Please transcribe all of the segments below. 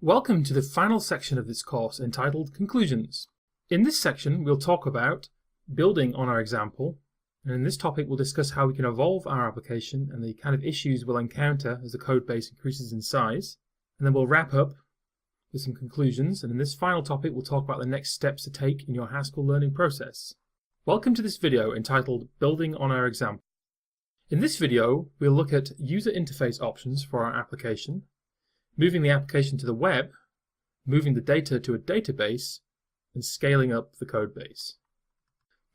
Welcome to the final section of this course entitled Conclusions. In this section we'll talk about building on our example, and in this topic we'll discuss how we can evolve our application and the kind of issues we'll encounter as the code base increases in size, and then we'll wrap up with some conclusions, and in this final topic we'll talk about the next steps to take in your Haskell learning process. Welcome to this video entitled Building on our Example. In this video we'll look at user interface options for our application, moving the application to the web, moving the data to a database, and scaling up the code base.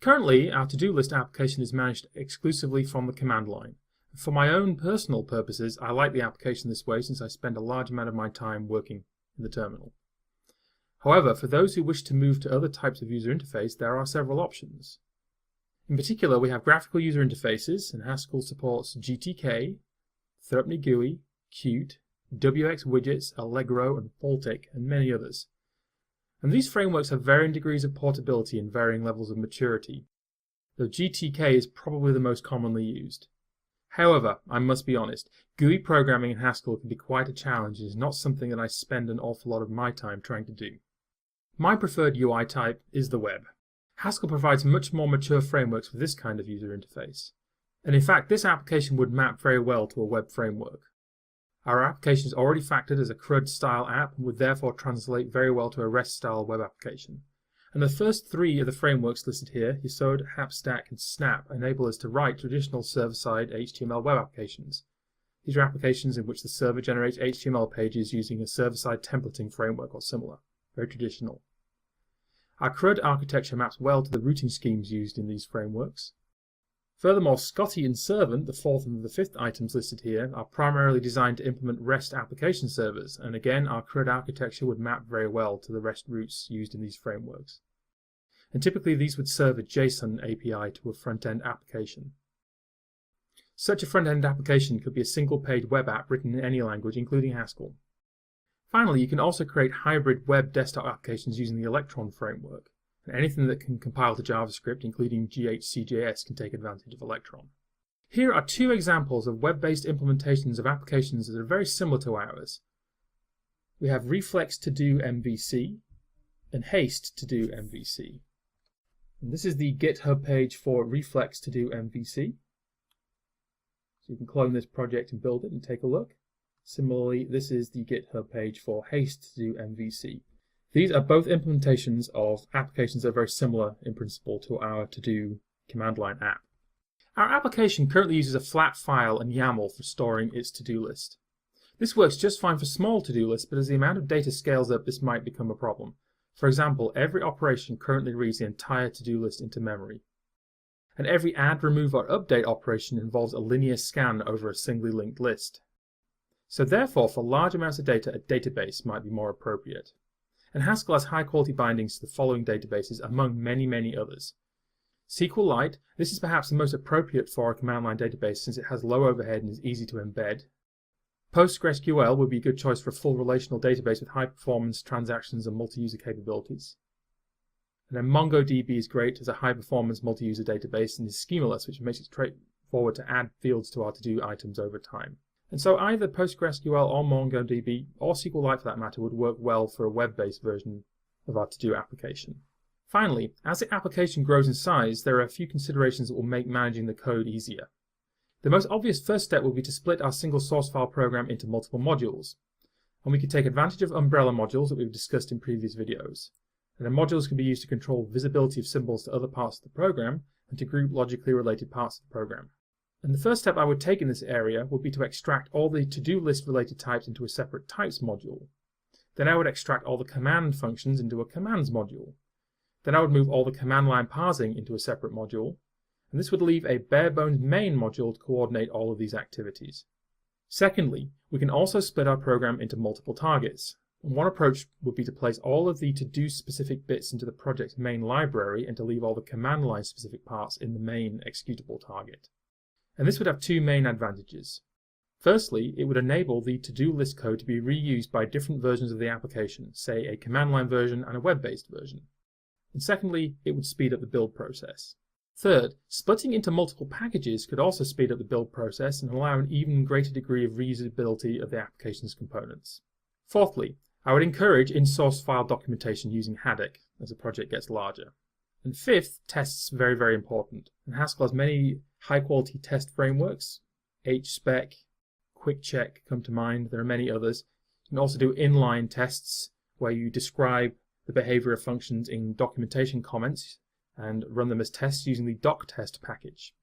Currently, our to-do list application is managed exclusively from the command line. For my own personal purposes, I like the application this way since I spend a large amount of my time working in the terminal. However, for those who wish to move to other types of user interface, there are several options. In particular, we have graphical user interfaces, and Haskell supports GTK, Threepney GUI, Qt, WX Widgets, Allegro, and Baltic, and many others. And these frameworks have varying degrees of portability and varying levels of maturity, though GTK is probably the most commonly used. However, I must be honest, GUI programming in Haskell can be quite a challenge and is not something that I spend an awful lot of my time trying to do. My preferred UI type is the web. Haskell provides much more mature frameworks for this kind of user interface. And in fact, this application would map very well to a web framework. Our application is already factored as a CRUD-style app and would therefore translate very well to a REST-style web application. And the first three of the frameworks listed here, Yesod, Hapstack, and Snap, enable us to write traditional server-side HTML web applications. These are applications in which the server generates HTML pages using a server-side templating framework or similar. Very traditional. Our CRUD architecture maps well to the routing schemes used in these frameworks. Furthermore, Scotty and Servant, the fourth and the fifth items listed here, are primarily designed to implement REST application servers, and again our CRUD architecture would map very well to the REST routes used in these frameworks. And typically these would serve a JSON API to a front-end application. Such a front-end application could be a single-page web app written in any language, including Haskell. Finally, you can also create hybrid web desktop applications using the Electron framework. Anything that can compile to JavaScript, including GHCJS, can take advantage of Electron. Here are two examples of web-based implementations of applications that are very similar to ours. We have Reflex to do MVC and Haste to do MVC. And this is the GitHub page for Reflex to do MVC. So you can clone this project and build it and take a look. Similarly, this is the GitHub page for Haste to do MVC. These are both implementations of applications that are very similar in principle to our to-do command line app. Our application currently uses a flat file and YAML for storing its to-do list. This works just fine for small to-do lists, but as the amount of data scales up, this might become a problem. For example, every operation currently reads the entire to-do list into memory. And every add, remove, or update operation involves a linear scan over a singly linked list. So therefore, for large amounts of data, a database might be more appropriate. And Haskell has high-quality bindings to the following databases, among many, many others. SQLite, this is perhaps the most appropriate for a command-line database since it has low overhead and is easy to embed. PostgreSQL would be a good choice for a full relational database with high-performance transactions and multi-user capabilities. And then MongoDB is great as a high-performance multi-user database and is schemaless, which makes it straightforward to add fields to our to-do items over time. And so either PostgreSQL or MongoDB, or SQLite for that matter, would work well for a web-based version of our to-do application. Finally, as the application grows in size, there are a few considerations that will make managing the code easier. The most obvious first step will be to split our single source file program into multiple modules. And we can take advantage of umbrella modules that we've discussed in previous videos. And the modules can be used to control visibility of symbols to other parts of the program and to group logically related parts of the program. And the first step I would take in this area would be to extract all the to-do list related types into a separate types module. Then I would extract all the command functions into a commands module. Then I would move all the command line parsing into a separate module. And this would leave a bare bones main module to coordinate all of these activities. Secondly, we can also split our program into multiple targets. And one approach would be to place all of the to-do specific bits into the project's main library and to leave all the command line specific parts in the main executable target. And this would have two main advantages. Firstly, it would enable the to-do list code to be reused by different versions of the application, say a command line version and a web-based version. And secondly, it would speed up the build process. Third, splitting into multiple packages could also speed up the build process and allow an even greater degree of reusability of the application's components. Fourthly, I would encourage in-source file documentation using Haddock as the project gets larger. And fifth, tests, very, very important. And Haskell has many high-quality test frameworks. HSpec, QuickCheck come to mind. There are many others. You can also do inline tests where you describe the behavior of functions in documentation comments and run them as tests using the doctest package.